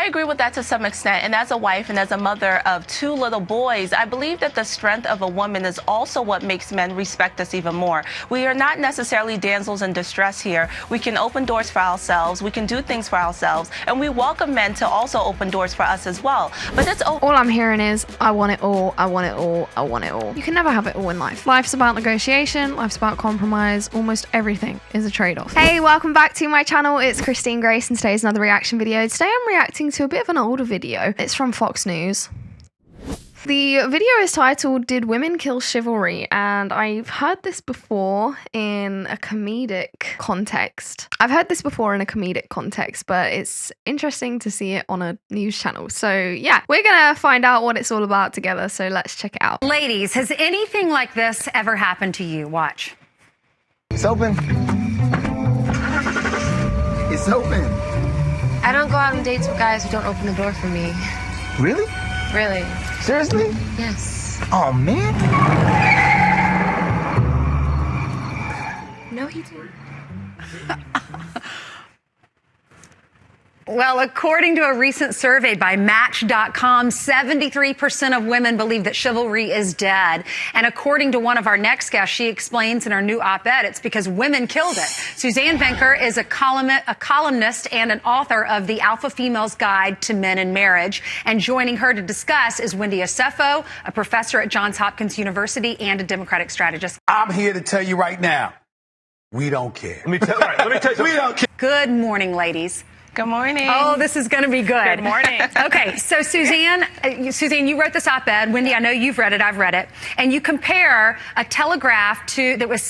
I agree with that to some extent. And as a wife and as a mother of 2 little boys, I believe that the strength of a woman is also what makes men respect us even more. We are not necessarily damsels in distress here. We can open doors for ourselves. We can do things for ourselves. And we welcome men to also open doors for us as well. But it's all I'm hearing is, I want it all, I want it all, I want it all. You can never have it all in life. Life's about negotiation, life's about compromise. Almost everything is a trade-off. Hey, welcome back to my channel. It's Christine Grace and today's another reaction video. Today I'm reacting to a bit of an older video. It's from Fox News. The video is titled, Did Women Kill Chivalry? And I've heard this before in a comedic context. But it's interesting to see it on a news channel. So yeah, we're gonna find out what it's all about together. So let's check it out. Ladies, has anything like this ever happened to you? Watch. It's open. It's open. I don't go out on dates with guys who don't open the door for me. Really? Really? Seriously? Yes. Oh, man. No, he didn't. Well, according to a recent survey by Match.com, 73% of women believe that chivalry is dead. And according to one of our next guests, she explains in her new op-ed, it's because women killed it. Suzanne Venker is a columnist and an author of The Alpha Female's Guide to Men and Marriage. And joining her to discuss is Wendy Asefo, a professor at Johns Hopkins University and a Democratic strategist. I'm here to tell you right now, we don't care. Let me tell you something. We don't care. Good morning, ladies. Good morning. Oh, this is going to be good. Good morning. Okay, so Suzanne, you wrote this op-ed. Wendy, I know you've read it. I've read it. And you compare a telegram that was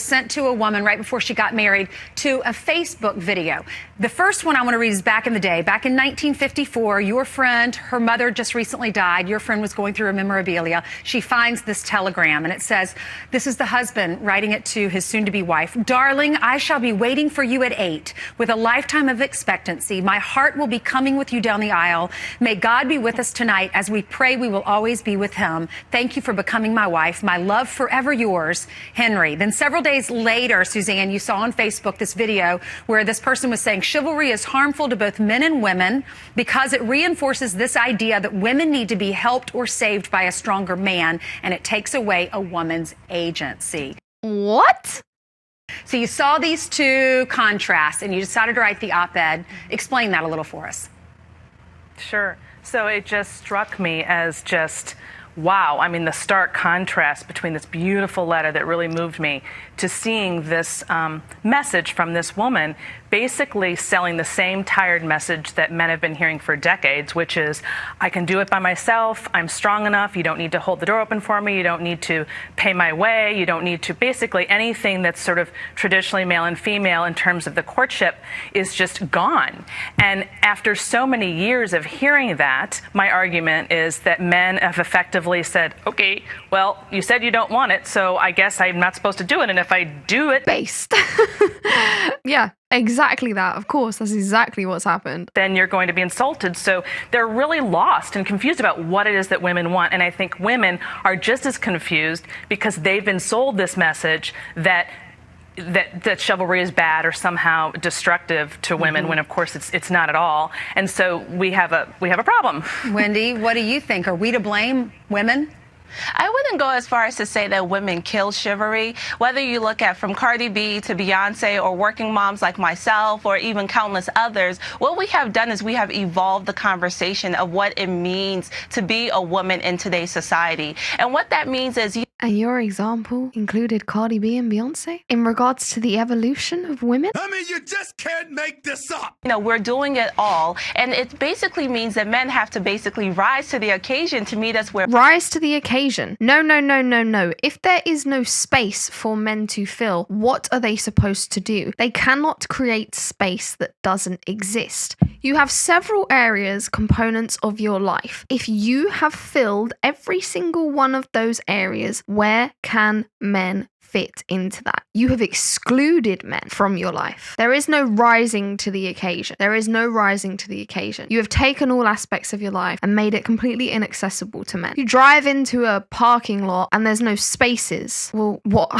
sent to a woman right before she got married to a Facebook video. The first one I want to read is back in the day. Back in 1954, your friend, her mother just recently died. Your friend was going through a memorabilia. She finds this telegram, and it says, this is the husband writing it to his soon-to-be wife. Darling, I shall be waiting for you at 8 with a lifetime of expectancy. My heart will be coming with you down the aisle. May God be with us tonight as we pray we will always be with him. Thank you for becoming my wife. My love forever yours, Henry. Then several days later, Suzanne, you saw on Facebook this video where this person was saying chivalry is harmful to both men and women because it reinforces this idea that women need to be helped or saved by a stronger man, and it takes away a woman's agency. What? So you saw these two contrasts and you decided to write the op-ed. Explain that a little for us. Sure. So it just struck me as just, wow. I mean, the stark contrast between this beautiful letter that really moved me to seeing this message from this woman basically selling the same tired message that men have been hearing for decades, which is, I can do it by myself, I'm strong enough, you don't need to hold the door open for me, you don't need to pay my way, you don't need to, basically anything that's sort of traditionally male and female in terms of the courtship is just gone. And after so many years of hearing that, my argument is that men have effectively said, okay, well, you said you don't want it, so I guess I'm not supposed to do it, and if I do it... Based. Yeah. Exactly that. Of course, that's exactly what's happened. Then you're going to be insulted. So they're really lost and confused about what it is that women want. And I think women are just as confused because they've been sold this message that chivalry is bad or somehow destructive to women, when of course it's not at all. And so we have a problem. Wendy, what do you think? Are we to blame women? I wouldn't go as far as to say that women kill chivalry. Whether you look at from Cardi B to Beyonce or working moms like myself or even countless others, what we have done is we have evolved the conversation of what it means to be a woman in today's society. And what that means is And your example included Cardi B and Beyonce in regards to the evolution of women? I mean, you just can't make this up. You know, we're doing it all. And it basically means that men have to basically rise to the occasion to meet us where... Rise to the occasion. No, no, no, no, no. If there is no space for men to fill, what are they supposed to do? They cannot create space that doesn't exist. You have several areas, components of your life. If you have filled every single one of those areas, where can men fit into that? You have excluded men from your life. There is no rising to the occasion. There is no rising to the occasion. You have taken all aspects of your life and made it completely inaccessible to men. You drive into a parking lot and there's no spaces. Well, what?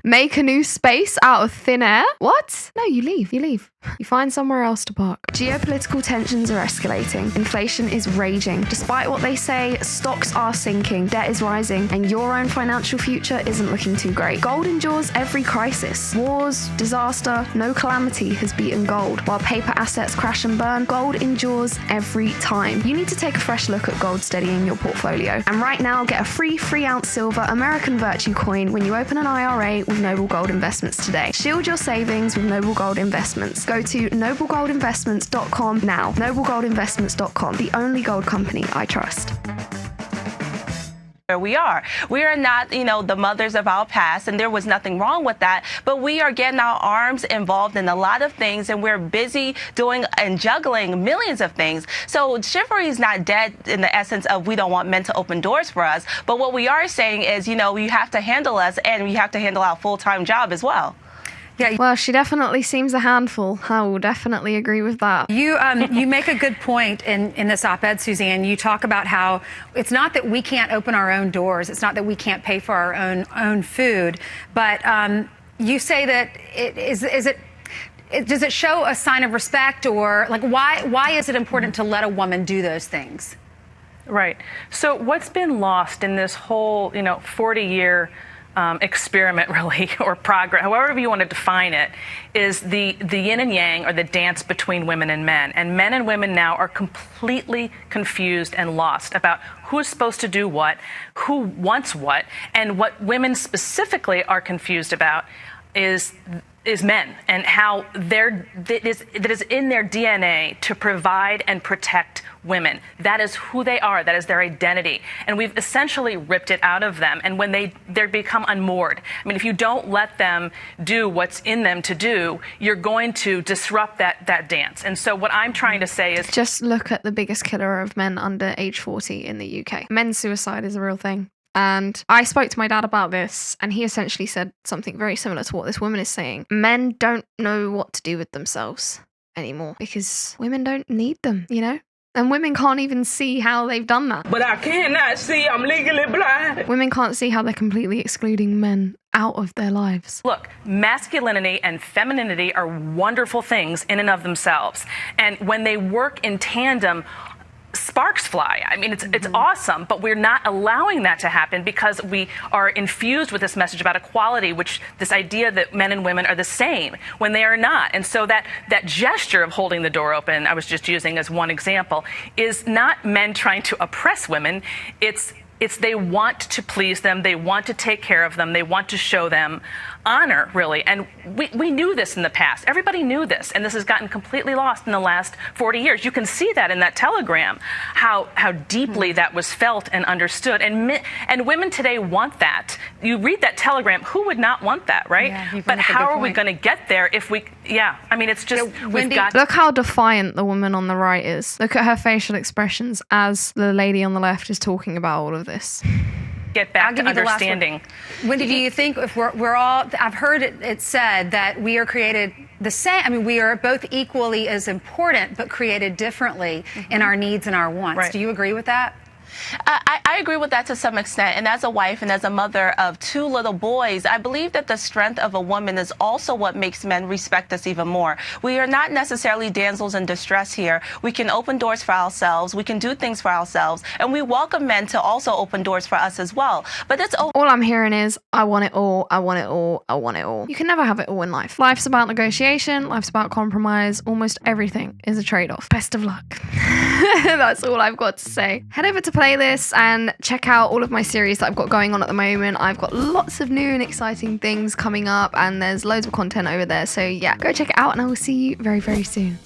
Make a new space out of thin air? What? No, you leave. You leave. You find somewhere else to park. Geopolitical tensions are escalating. Inflation is raging. Despite what they say, stocks are sinking, debt is rising, and your own financial future isn't looking too great. Gold endures every crisis. Wars, disaster, no calamity has beaten gold. While paper assets crash and burn, gold endures every time. You need to take a fresh look at gold steadying your portfolio. And right now, get a free 3-ounce silver American Virtue coin when you open an IRA with Noble Gold Investments today. Shield your savings with Noble Gold Investments. Go to noblegoldinvestments.com now. Noblegoldinvestments.com, the only gold company I trust. We are. We are not, the mothers of our past, and there was nothing wrong with that. But we are getting our arms involved in a lot of things, and we're busy doing and juggling millions of things. So chivalry is not dead in the essence of we don't want men to open doors for us. But what we are saying is, you have to handle us, and we have to handle our full-time job as well. Yeah. Well, she definitely seems a handful. I will definitely agree with that. You make a good point in this op-ed, Suzanne. You talk about how it's not that we can't open our own doors. It's not that we can't pay for our own food. But you say that does it show a sign of respect, or like why is it important to let a woman do those things? Right. So what's been lost in this whole 40-year experiment, really, or progress, however you want to define it, is the yin and yang, or the dance between women and men. And men and women now are completely confused and lost about who's supposed to do what, who wants what, and what women specifically are confused about is men, and how that is in their DNA to provide and protect women. That is who they are. That is their identity. And we've essentially ripped it out of them. And when they become unmoored, I mean, if you don't let them do what's in them to do, you're going to disrupt that dance. And so what I'm trying to say is, just look at the biggest killer of men under age 40 in the UK. Men's suicide is a real thing. And I spoke to my dad about this, and he essentially said something very similar to what this woman is saying. Men don't know what to do with themselves anymore because women don't need them, And women can't even see how they've done that. But I cannot see. I'm legally blind. Women can't see how they're completely excluding men out of their lives. Look, masculinity and femininity are wonderful things in and of themselves. And when they work in tandem, sparks fly. I mean, it's awesome, but we're not allowing that to happen because we are infused with this message about equality, this idea that men and women are the same when they are not. And so that gesture of holding the door open, I was just using as one example, is not men trying to oppress women. It's they want to please them. They want to take care of them. They want to show them honor, really. And we knew this in the past. Everybody knew this. And this has gotten completely lost in the last 40 years. You can see that in that telegram, how deeply that was felt and understood. And women today want that. You read that telegram, who would not want that, right? Yeah, but how are we going to get there if we, I mean, it's just, Wendy, look how defiant the woman on the right is. Look at her facial expressions as the lady on the left is talking about all of this. Get back to understanding. Wendy, do you think if we're all, I've heard it said that we are created the same, I mean, we are both equally as important, but created differently in our needs and our wants. Right. Do you agree with that? I agree with that to some extent. And as a wife and as a mother of 2 little boys, I believe that the strength of a woman is also what makes men respect us even more. We are not necessarily damsels in distress here. We can open doors for ourselves. We can do things for ourselves. And we welcome men to also open doors for us as well. But it's all I'm hearing is, I want it all. I want it all. I want it all. You can never have it all in life. Life's about negotiation. Life's about compromise. Almost everything is a trade-off. Best of luck. That's all I've got to say. Head over to Playlist and check out all of my series that I've got going on at the moment. I've got lots of new and exciting things coming up, and there's loads of content over there. So yeah, go check it out, and I will see you very, very soon.